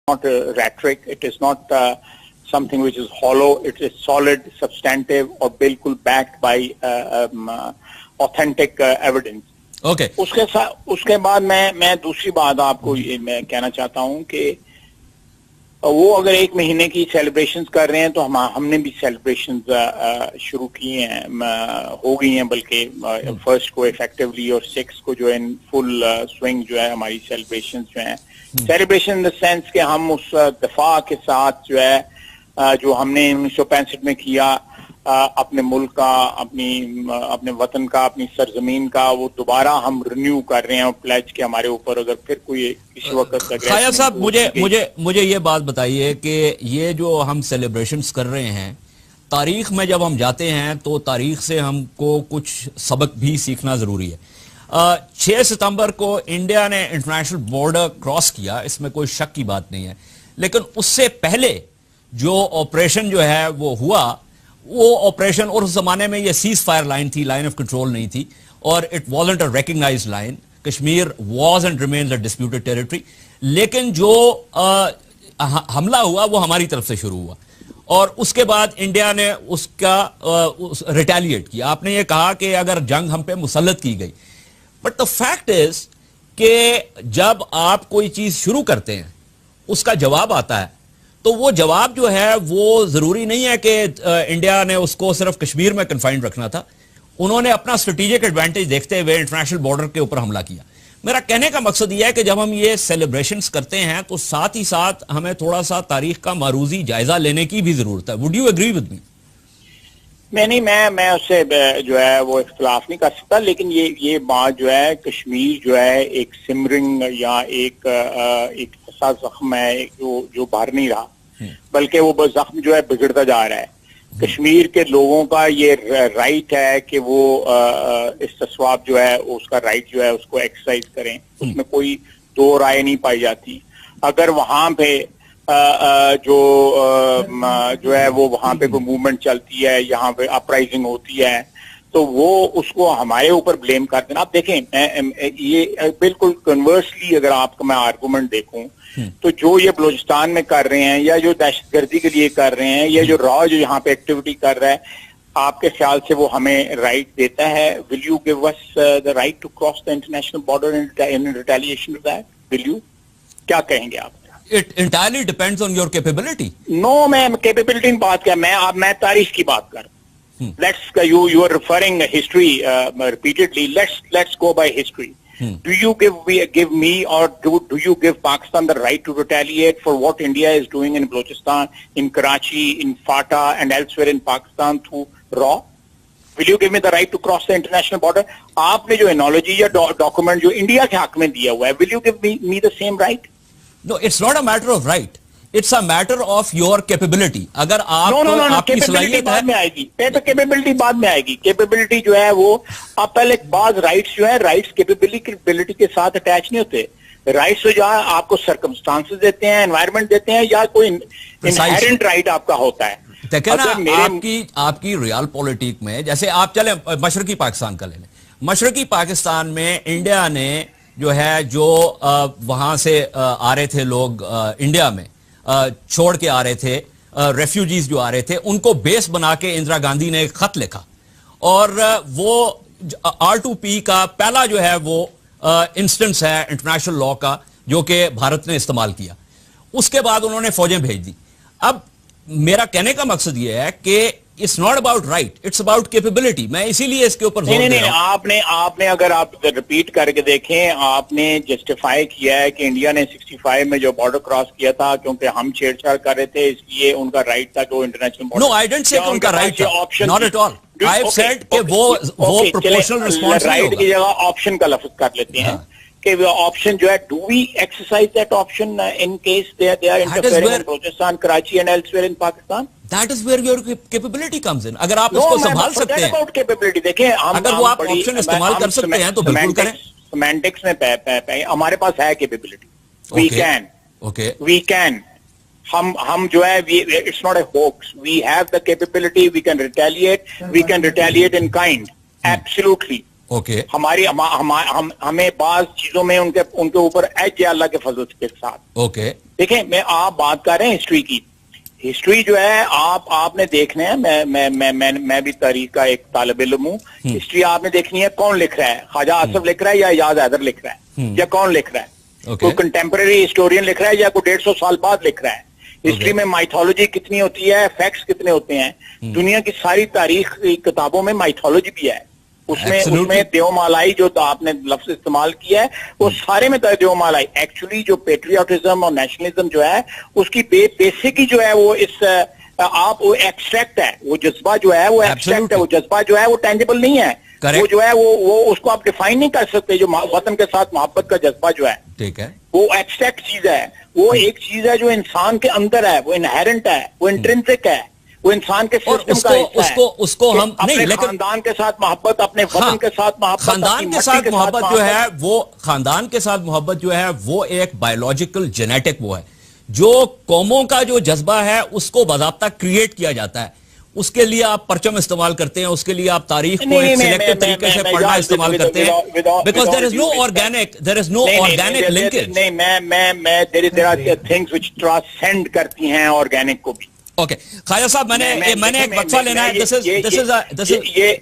not rhetoric. It is not something which is hollow. It is solid, substantive, और बिल्कुल backed by authentic evidence. Okay. उसके बाद मैं दूसरी बात आपको मैं कहना चाहता हूँ कि वो अगर एक महीने की सेलिब्रेशंस कर रहे हैं तो हमने भी सेलिब्रेशंस शुरू किए हैं, हो गई हैं, बल्कि फर्स्ट को इफेक्टिवली और 6 को जो है फुल स्विंग जो है हमारी सेलिब्रेशंस जो हैं, सेलिब्रेशन इन द सेंस कि हम उस दफा के साथ जो है जो हमने 1965 में किया अपने मुल्क का, अपने वतन का, अपनी सरजमीन का, वो दोबारा हम रिन्यू कर रहे हैं प्लेज के हमारे ऊपर अगर फिर कोई किसी वक्त खाया साहब मुझे ये बात बताइए कि ये जो हम सेलिब्रेशंस कर रहे हैं, तारीख में जब हम जाते हैं तो तारीख से हमको कुछ सबक भी सीखना जरूरी है। 6 सितंबर को इंडिया ने इंटरनेशनल बॉर्डर क्रॉस किया, इसमें कोई शक की बात नहीं है, लेकिन उससे पहले जो ऑपरेशन जो है वो हुआ, वो ऑपरेशन, और उस जमाने में ये सीज फायर लाइन थी, लाइन ऑफ कंट्रोल नहीं थी, और it wasn't a recognized line. Kashmir was and remains a disputed territory, लेकिन जो हमला हुआ वो हमारी तरफ से शुरू हुआ और उसके बाद इंडिया ने उसका रिटेलिएट किया। आपने ये कहा कि अगर जंग हम पे मुसल्लत की गई, बट द फैक्ट इज कि जब आप कोई चीज शुरू करते हैं उसका जवाब आता है, तो वो जवाब जो है वो जरूरी नहीं है कि इंडिया ने उसको सिर्फ कश्मीर में कन्फाइंड रखना था। उन्होंने अपना स्ट्रेटेजिक एडवांटेज देखते हुए इंटरनेशनल बॉर्डर के ऊपर हमला किया। मेरा कहने का मकसद यह है कि जब हम ये सेलिब्रेशंस करते हैं तो साथ ही साथ हमें थोड़ा सा तारीख का मारूजी जायजा लेने की भी जरूरत है। Would you agree with me? मैं उससे जो है वो इख्तिलाफ नहीं कर सकता, लेकिन ये बात जो है, कश्मीर जो है एक सिमरिंग या एक ऐसा जख्म है जो भर नहीं रहा, बल्कि वो जख्म जो है बिगड़ता जा रहा है। कश्मीर के लोगों का ये राइट है कि वो इस्तिस्वाब जो है उसका राइट जो है उसको एक्सरसाइज करें, उसमें कोई दो राय नहीं पाई जाती। अगर वहां पे जो है वो वहां पे कोई मूवमेंट चलती है, यहाँ पे अपराइजिंग होती है, तो वो उसको हमारे ऊपर ब्लेम कर देना। आप देखें, ये बिल्कुल कन्वर्सली अगर आपका मैं आर्गूमेंट देखूं तो जो ये बलूचिस्तान में कर रहे हैं या जो दहशतगर्दी के लिए कर रहे हैं या जो रॉ जो यहाँ पे एक्टिविटी कर रहा है, आपके ख्याल से वो हमें राइट देता है? Will you give us the right to cross the international border in retaliation of that? Will you? क्या कहेंगे आप? It entirely depends on your capability. No, मैं कैपेबिलिटी की बात कर, मैं तारीख की बात कर। Let's you are referring history repeatedly. Let's go by history. Do you give me or do you give Pakistan the right to retaliate for what India is doing in Balochistan, in Karachi, in FATA and elsewhere in Pakistan through RAW? Will you give me the right to cross the international border? आपने जो analogy या document जो India के हक में दिया हुआ है, will you give me the same right? No, it's not a matter of right. It's a matter of your capability. अगर आप आपकी सलाहियत बाद में आएगी, कैपेबिलिटी बाद में आएगी। कैपेबिलिटी जो है वो आप पहले बात राइट्स जो है, राइट्स कैपेबिलिटी के साथ अटैच नहीं होते। राइट्स जो है आपको सर्कमस्टांसेस देते हैं, एनवायरनमेंट देते हैं, या कोई इनहेरेंट राइट आपका होता है। देखिए ना, आपकी रियल पॉलिटिक में, जैसे आप चले मशरकी पाकिस्तान का ले लें। मशरकी पाकिस्तान में इंडिया ने जो है जो वहां से आ रहे थे लोग, इंडिया में छोड़ के आ रहे थे, रेफ्यूजीज जो आ रहे थे, उनको बेस बना के इंदिरा गांधी ने एक खत लिखा और वो R2P का पहला जो है वो इंस्टेंस है इंटरनेशनल लॉ का जो कि भारत ने इस्तेमाल किया। उसके बाद उन्होंने फौजें भेज दी। अब मेरा कहने का मकसद ये है कि it's not about right, it's about capability. मैं इसीलिए इसके ऊपर जोर दे रहा हूं। आपने अगर आप रिपीट करके देखें, आपने जस्टिफाई किया है कि इंडिया ने 65 में जो बॉर्डर क्रॉस किया था क्योंकि हम छेड़छाड़ कर रहे थे, इसलिए उनका राइट था जो international border. No, I didn't say उनका राइट था, not at all. I have said कि वो प्रोपोर्शनल रिस्पांस राइट की जगह ऑप्शन का लफ्ज कर लेते हैं कि वो ऑप्शन जो है, do we exercise that option in case they are interfering in Balochistan, Karachi and elsewhere in Pakistan? That is where your capability comes in. अगर आप उसको संभाल सकते हैं, कैपेबिलिटी देखें, अगर वो आप ऑप्शन इस्तेमाल कर सकते हैं तो बिल्कुल करें। सेमेंटिक्स में हमारे पास है कैपेबिलिटी, वी कैन हम जो है, it's not a hoax, we have the capability, we can retaliate in kind, absolutely. Okay हमारी हमें बाज चीजों में उनके ऊपर एज है अल्लाह के फजल के साथ। ओके देखें, मैं आप बात कर रहे हैं हिस्ट्री की। हिस्ट्री जो है आपने देखना है, मैं भी तारीख का एक तालिब इल्म हूँ। हिस्ट्री आपने देखनी है, कौन लिख रहा है, ख्वाजा आसफ लिख रहा है या याद हैदर लिख रहा है, या कौन लिख रहा है, कोई कंटेम्परेरी हिस्टोरियन लिख रहा है या कोई 150 साल बाद लिख रहा है। हिस्ट्री में माइथोलॉजी कितनी होती है, फैक्ट्स कितने होते हैं। दुनिया की सारी तारीख की किताबों में माइथोलॉजी भी है, उसमें देवमालाई जो आपने लफ्ज इस्तेमाल किया है वो सारे में देवमालाई। एक्चुअली जो पेट्रियाटिज्म और नेशनलिज्म जो है उसकी बेसिक ही जो है वो वो एक्सट्रैक्ट है, वो जज्बा जो है वो एक्सट्रैक्ट है, वो जज्बा जो है वो टेंजिबल नहीं है। Correct. वो जो है वो उसको आप डिफाइन नहीं कर सकते। जो वतन के साथ मोहब्बत का जज्बा जो है, ठीक है, वो एक्सट्रैक्ट चीज है। वो एक चीज है जो इंसान के अंदर है, वो इनहेरेंट है, वो इंट्रिंसिक है, वो इंसान के सिस्टम का हिस्सा है। उसको हम नहीं, लेकिन खानदान के सात मोहब्बत, अपने वतन के साथ मोहब्बत, खानदान के साथ मोहब्बत जो है वो, खानदान के साथ मोहब्बत जो है वो एक बायोलॉजिकल जेनेटिक वो है जो कौमों का जो जज्बा है उसको बाज़ाब्ता क्रिएट किया जाता है। उसके लिए आप परचम इस्तेमाल करते हैं, उसके लिए आप तारीख को एक सिलेक्टिव तरीके से पढ़ना इस्तेमाल करते हैं, because there is no organic linkage. नहीं, मैं there are things which transcend करती हैं ऑर्गेनिक को भी। ओके ख्वाजा साहब, मैंने एक वक्फा लेना है।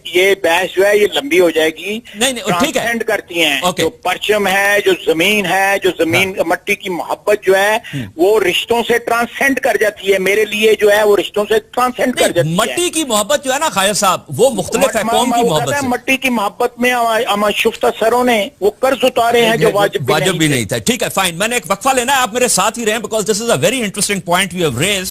ये बहस जो है ये लंबी हो जाएगी। नहीं ठीक है, करती हैं जो परचम है, जो जमीन है, जो जमीन मट्टी की मोहब्बत जो है वो रिश्तों से ट्रांसेंड कर जाती है। मेरे लिए जो है वो रिश्तों से ट्रांसेंड कर जाती है। मट्टी की मोहब्बत जो है ना ख्वाजा साहब, वो मुख्तलिफ है कौम की मोहब्बत से। मट्टी की मोहब्बत में हमारे शुफ्ता सरों ने वो कर्ज उतारे हैं जो वाजिब भी नहीं था। ठीक है, फाइन, मैंने एक वक्फा लेना है, आप मेरे साथ ही रहें because this is a very interesting point you have raised.